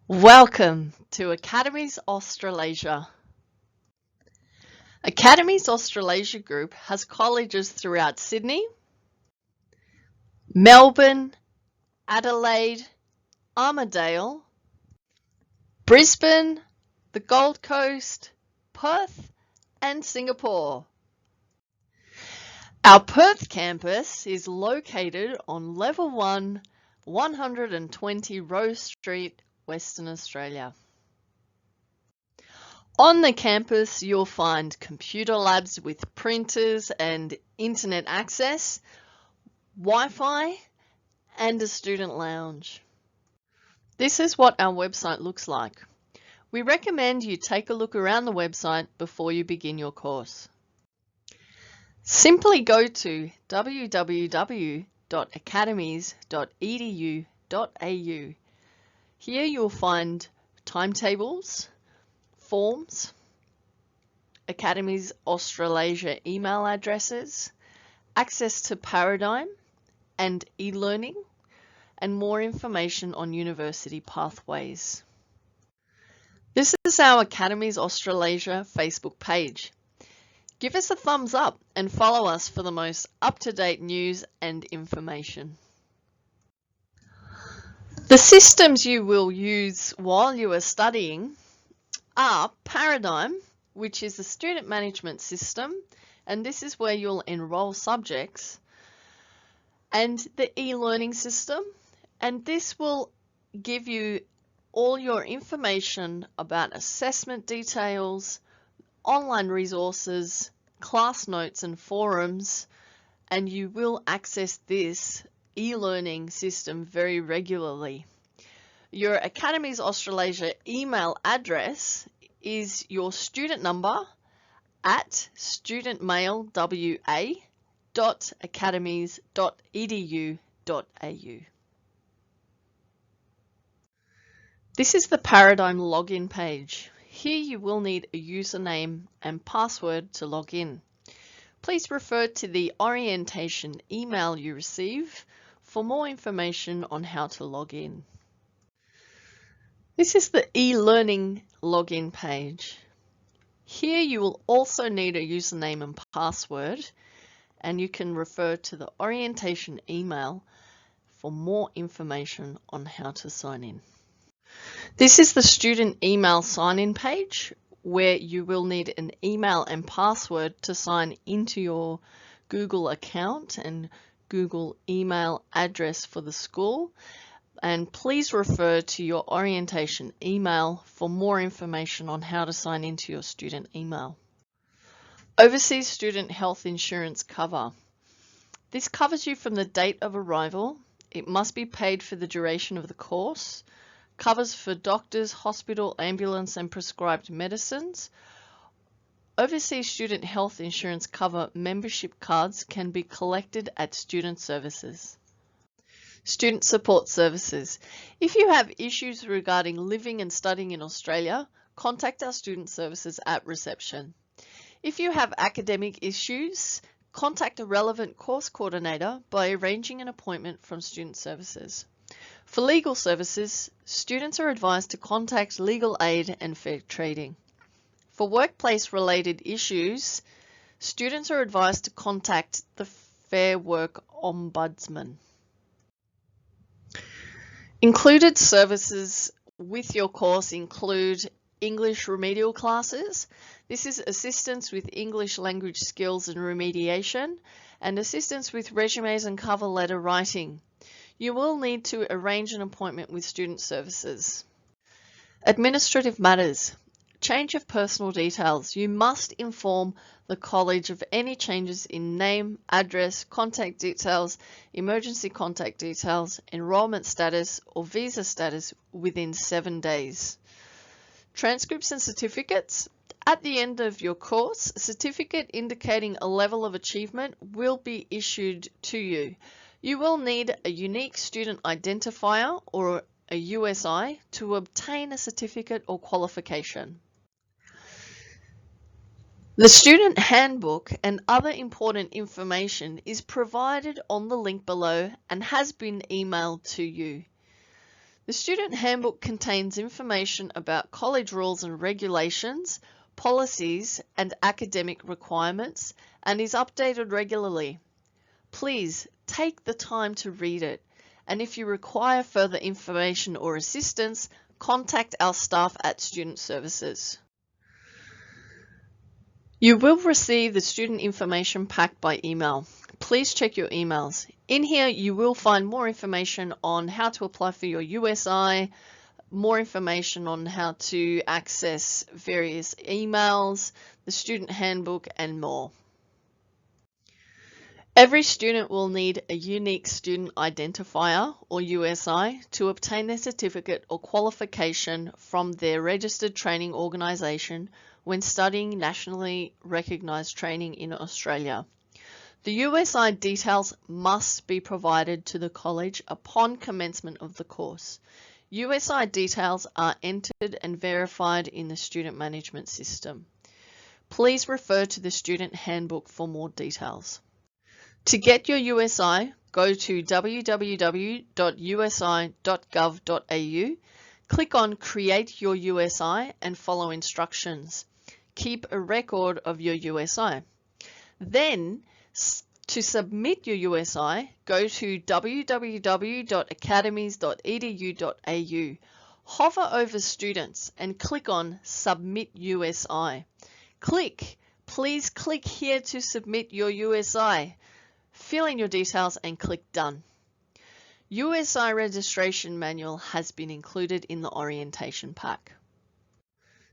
Welcome to Academies Australasia. Academies Australasia Group has colleges throughout Sydney, Melbourne, Adelaide, Armidale, Brisbane, the Gold Coast, Perth, and Singapore. Our Perth campus is located on Level 1, 120 Rose Street, Western Australia. On the campus, you'll find computer labs with printers and internet access, Wi-Fi, and a student lounge. This is what our website looks like. We recommend you take a look around the website before you begin your course. Simply go to www.academies.edu.au. Here you'll find timetables, forms, Academies Australasia email addresses, access to Paradigm and e-learning, and more information on university pathways. This is our Academies Australasia Facebook page. Give us a thumbs up and follow us for the most up-to-date news and information. The systems you will use while you are studying are Paradigm, which is the student management system, and this is where you'll enroll subjects, and the e-learning system, and this will give you all your information about assessment details, online resources, class notes and forums, and you will access this e-learning system very regularly. Your Academies Australasia email address is your student number at studentmail.wa.academies.edu.au. This is the Paradigm login page. Here you will need a username and password to log in. Please refer to the orientation email you receive for more information on how to log in. This is the e-learning login page. Here you will also need a username and password, and you can refer to the orientation email for more information on how to sign in. This is the student email sign-in page where you will need an email and password to sign into your Google account and Google email address for the school. And please refer to your orientation email for more information on how to sign into your student email. Overseas student health insurance cover. This covers you from the date of arrival. It must be paid for the duration of the course. Covers for doctors, hospital, ambulance, and prescribed medicines. Overseas student health insurance cover membership cards can be collected at student services. Student support services. If you have issues regarding living and studying in Australia, contact our student services at reception. If you have academic issues, contact a relevant course coordinator by arranging an appointment from student services. For legal services, students are advised to contact Legal Aid and Fair Trading. For workplace-related issues, students are advised to contact the Fair Work Ombudsman. Included services with your course include English remedial classes. This is assistance with English language skills and remediation, and assistance with resumes and cover letter writing. You will need to arrange an appointment with student services. Administrative matters. Change of personal details. You must inform the college of any changes in name, address, contact details, emergency contact details, enrolment status, or visa status within 7 days. Transcripts and certificates. At the end of your course, a certificate indicating a level of achievement will be issued to you. You will need a unique student identifier or a USI to obtain a certificate or qualification. The student handbook and other important information is provided on the link below and has been emailed to you. The Student Handbook contains information about college rules and regulations, policies, and academic requirements, and is updated regularly. Please take the time to read it, and if you require further information or assistance, contact our staff at Student Services. You will receive the Student Information Pack by email. Please check your emails. In here, you will find more information on how to apply for your USI, more information on how to access various emails, the Student Handbook, and more. Every student will need a unique student identifier, or USI, to obtain their certificate or qualification from their registered training organisation when studying nationally recognised training in Australia. The USI details must be provided to the college upon commencement of the course. USI details are entered and verified in the student management system. Please refer to the Student Handbook for more details. To get your USI, go to www.usi.gov.au, click on Create Your USI and follow instructions. Keep a record of your USI. Then, to submit your USI, go to www.academies.edu.au. Hover over Students and click on Submit USI. Please click here to submit your USI. Fill in your details and click Done. USI registration manual has been included in the orientation pack.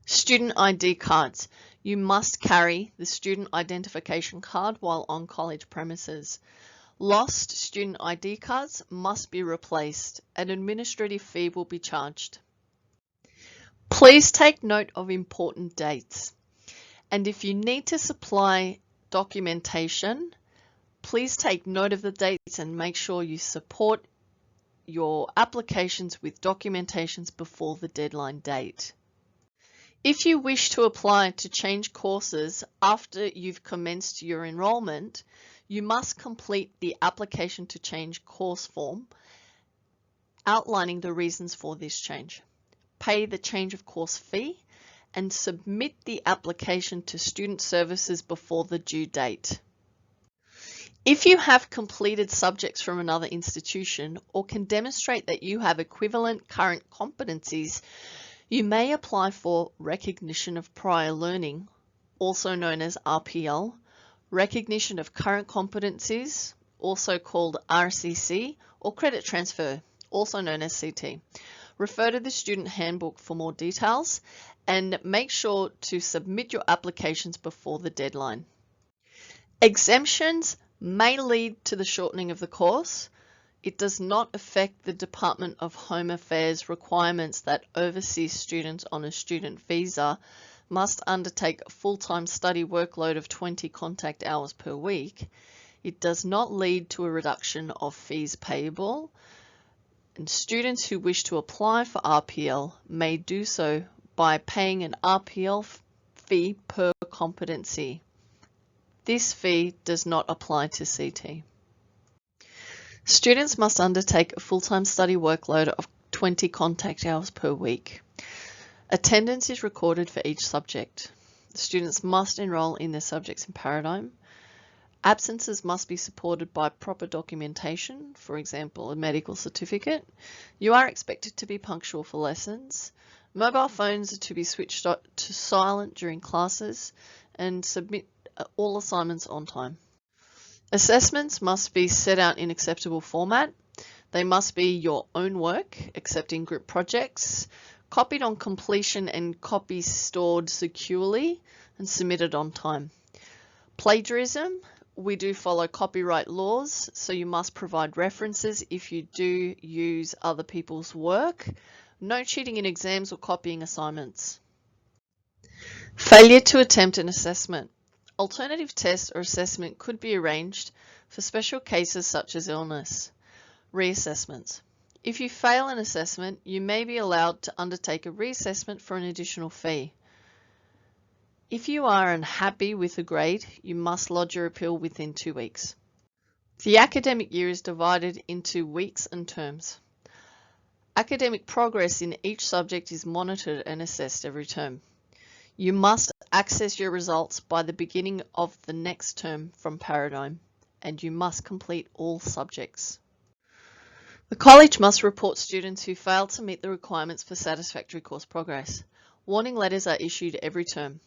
Student ID cards. You must carry the student identification card while on college premises. Lost student ID cards must be replaced. An administrative fee will be charged. Please take note of important dates. And if you need to supply documentation, please take note of the dates and make sure you support your applications with documentations before the deadline date. If you wish to apply to change courses after you've commenced your enrolment, you must complete the application to change course form outlining the reasons for this change. Pay the change of course fee and submit the application to Student Services before the due date. If you have completed subjects from another institution or can demonstrate that you have equivalent current competencies, you may apply for Recognition of Prior Learning, also known as RPL, Recognition of Current Competencies, also called RCC, or Credit Transfer, also known as CT. Refer to the Student Handbook for more details and make sure to submit your applications before the deadline. Exemptions may lead to the shortening of the course. It does not affect the Department of Home Affairs requirements that overseas students on a student visa must undertake a full-time study workload of 20 contact hours per week. It does not lead to a reduction of fees payable, and students who wish to apply for RPL may do so by paying an RPL fee per competency. This fee does not apply to CT. Students must undertake a full-time study workload of 20 contact hours per week. Attendance is recorded for each subject. Students must enrol in their subjects in Paradigm. Absences must be supported by proper documentation, for example, a medical certificate. You are expected to be punctual for lessons. Mobile phones are to be switched to silent during classes and submit all assignments on time. Assessments must be set out in acceptable format. They must be your own work, except in group projects, copied on completion and copies stored securely and submitted on time. Plagiarism, we do follow copyright laws, so you must provide references if you do use other people's work. No cheating in exams or copying assignments. Failure to attempt an assessment. Alternative test or assessment could be arranged for special cases such as illness. Reassessments. If you fail an assessment, you may be allowed to undertake a reassessment for an additional fee. If you are unhappy with a grade, you must lodge your appeal within 2 weeks. The academic year is divided into weeks and terms. Academic progress in each subject is monitored and assessed every term. You must access your results by the beginning of the next term from Paradigm, and you must complete all subjects. The college must report students who fail to meet the requirements for satisfactory course progress. Warning letters are issued every term.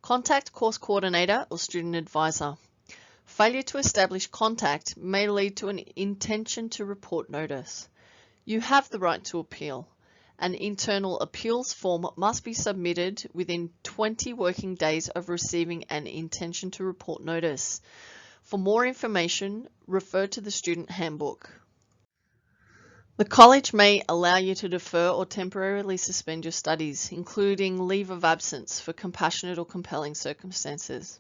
Contact course coordinator or student advisor. Failure to establish contact may lead to an intention to report notice. You have the right to appeal. An internal appeals form must be submitted within 20 working days of receiving an intention to report notice. For more information, refer to the student handbook. The college may allow you to defer or temporarily suspend your studies, including leave of absence for compassionate or compelling circumstances.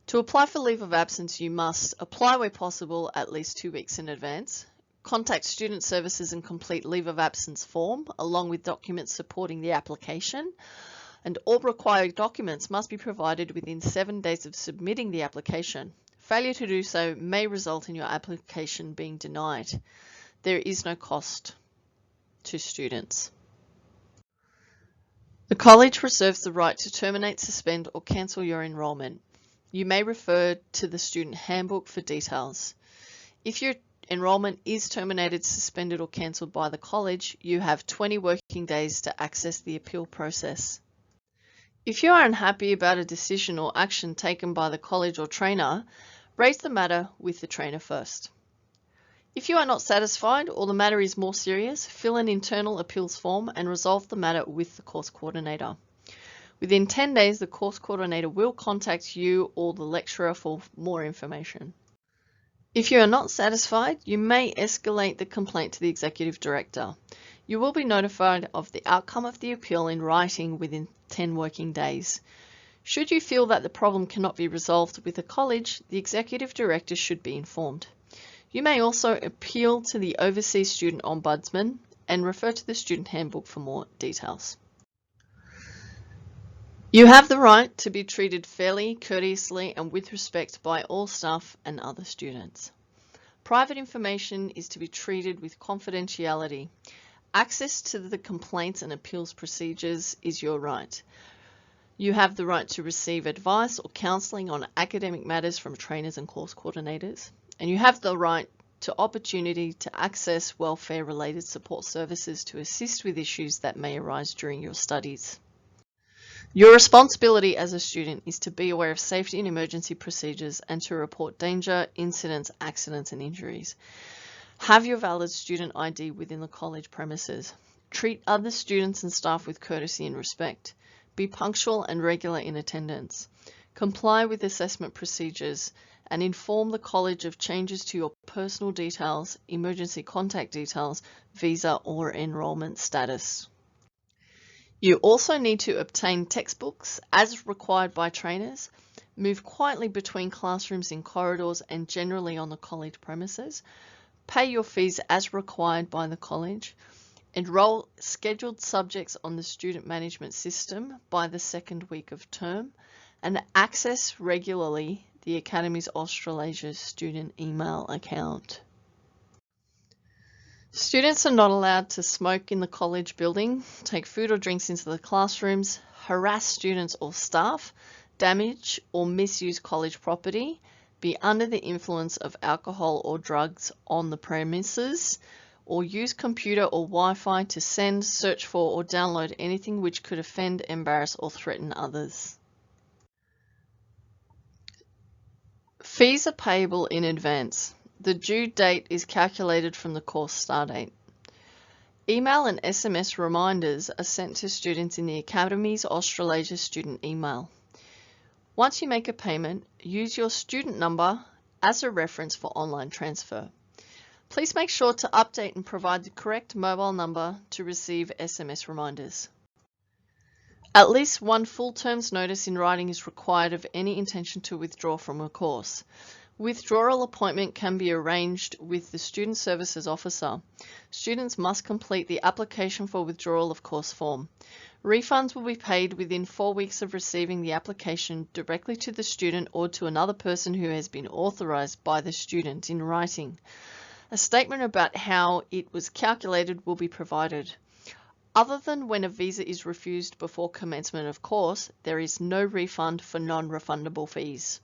To apply for leave of absence, you must apply where possible at least 2 weeks in advance. Contact Student Services and complete leave of absence form along with documents supporting the application, and all required documents must be provided within 7 days of submitting the application. Failure to do so may result in your application being denied. There is no cost to students. The college reserves the right to terminate, suspend, or cancel your enrolment. You may refer to the student handbook for details. If your enrolment is terminated, suspended, or cancelled by the college, you have 20 working days to access the appeal process. If you are unhappy about a decision or action taken by the college or trainer, raise the matter with the trainer first. If you are not satisfied or the matter is more serious, fill an internal appeals form and resolve the matter with the course coordinator. Within 10 days, the course coordinator will contact you or the lecturer for more information. If you are not satisfied, you may escalate the complaint to the executive director. You will be notified of the outcome of the appeal in writing within 10 working days. Should you feel that the problem cannot be resolved with the college, the executive director should be informed. You may also appeal to the Overseas Student Ombudsman and refer to the student handbook for more details. You have the right to be treated fairly, courteously, and with respect by all staff and other students. Private information is to be treated with confidentiality. Access to the complaints and appeals procedures is your right. You have the right to receive advice or counselling on academic matters from trainers and course coordinators. And you have the right to opportunity to access welfare-related support services to assist with issues that may arise during your studies. Your responsibility as a student is to be aware of safety and emergency procedures and to report danger, incidents, accidents, and injuries. Have your valid student ID within the college premises. Treat other students and staff with courtesy and respect. Be punctual and regular in attendance. Comply with assessment procedures and inform the college of changes to your personal details, emergency contact details, visa, or enrolment status. You also need to obtain textbooks as required by trainers, move quietly between classrooms in corridors and generally on the college premises, pay your fees as required by the college, enroll scheduled subjects on the student management system by the second week of term, and access regularly the Academy's Australasia student email account. Students are not allowed to smoke in the college building, take food or drinks into the classrooms, harass students or staff, damage or misuse college property, be under the influence of alcohol or drugs on the premises, or use computer or Wi-Fi to send, search for, or download anything which could offend, embarrass, or threaten others. Fees are payable in advance. The due date is calculated from the course start date. Email and SMS reminders are sent to students in the Academy's Australasia student email. Once you make a payment, use your student number as a reference for online transfer. Please make sure to update and provide the correct mobile number to receive SMS reminders. At least one full term's notice in writing is required of any intention to withdraw from a course. Withdrawal appointment can be arranged with the Student Services Officer. Students must complete the application for withdrawal of course form. Refunds will be paid within 4 weeks of receiving the application directly to the student or to another person who has been authorised by the student in writing. A statement about how it was calculated will be provided. Other than when a visa is refused before commencement of course, there is no refund for non-refundable fees.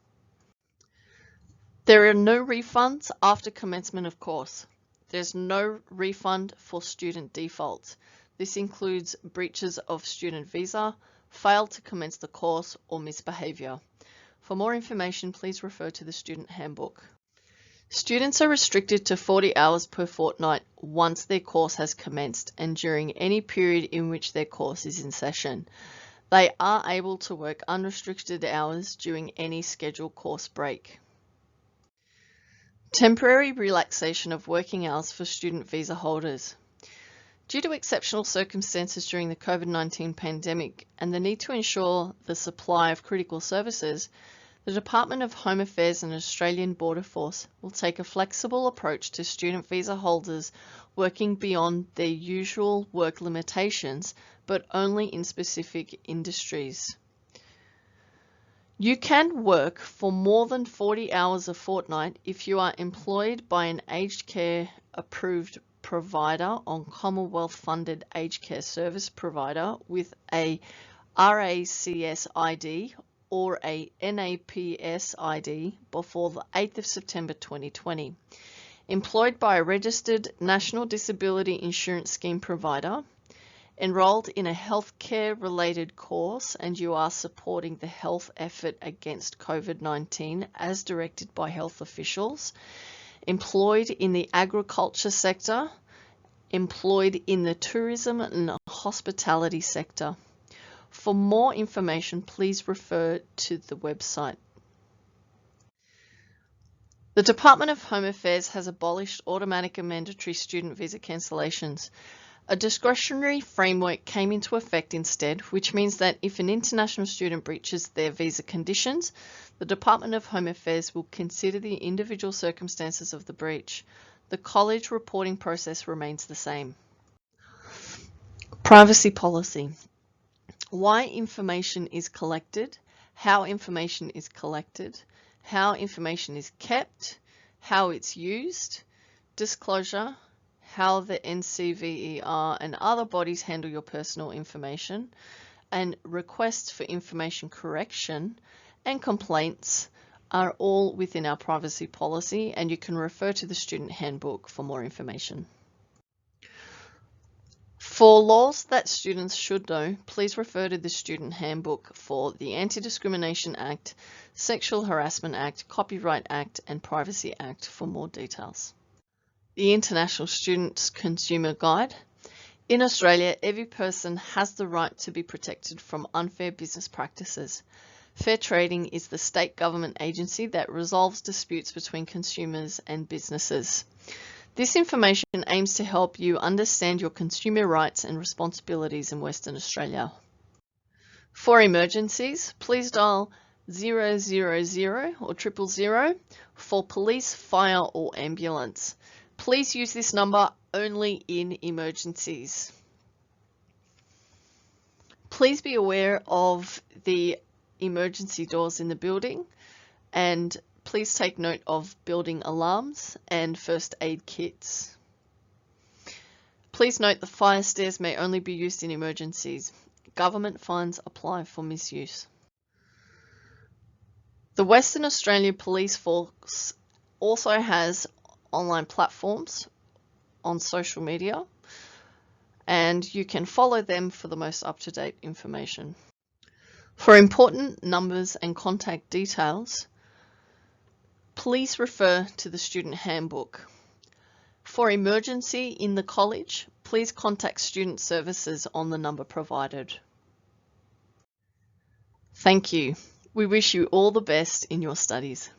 There are no refunds after commencement of course. There's no refund for student defaults. This includes breaches of student visa, failed to commence the course, or misbehavior. For more information, please refer to the student handbook. Students are restricted to 40 hours per fortnight once their course has commenced and during any period in which their course is in session. They are able to work unrestricted hours during any scheduled course break. Temporary relaxation of working hours for student visa holders. Due to exceptional circumstances during the COVID-19 pandemic and the need to ensure the supply of critical services, the Department of Home Affairs and Australian Border Force will take a flexible approach to student visa holders working beyond their usual work limitations, but only in specific industries. You can work for more than 40 hours a fortnight if you are employed by an aged care approved provider on Commonwealth funded aged care service provider with a RACS ID or a NAPS ID before the 8th of September 2020. Employed by a registered National Disability Insurance Scheme provider, enrolled in a healthcare related course and you are supporting the health effort against COVID-19 as directed by health officials, employed in the agriculture sector, employed in the tourism and hospitality sector. For more information, please refer to the website. The Department of Home Affairs has abolished automatic and mandatory student visa cancellations. A discretionary framework came into effect instead, which means that if an international student breaches their visa conditions, the Department of Home Affairs will consider the individual circumstances of the breach. The college reporting process remains the same. Privacy policy. Why information is collected, how information is collected, how information is kept, how it's used, disclosure, how the NCVER and other bodies handle your personal information, and requests for information correction and complaints are all within our privacy policy, and you can refer to the student handbook for more information. For laws that students should know, please refer to the Student Handbook for the Anti-Discrimination Act, Sexual Harassment Act, Copyright Act, and Privacy Act for more details. The International Students Consumer Guide. In Australia, every person has the right to be protected from unfair business practices. Fair Trading is the state government agency that resolves disputes between consumers and businesses. This information aims to help you understand your consumer rights and responsibilities in Western Australia. For emergencies, please dial 000 or 000 for police, fire, or ambulance. Please use this number only in emergencies. Please be aware of the emergency doors in the building, and please take note of building alarms and first aid kits. Please note the fire stairs may only be used in emergencies. Government fines apply for misuse. The Western Australia Police Force also has online platforms on social media, and you can follow them for the most up-to-date information. For important numbers and contact details, please refer to the Student Handbook. For emergency in the college, please contact Student Services on the number provided. Thank you. We wish you all the best in your studies.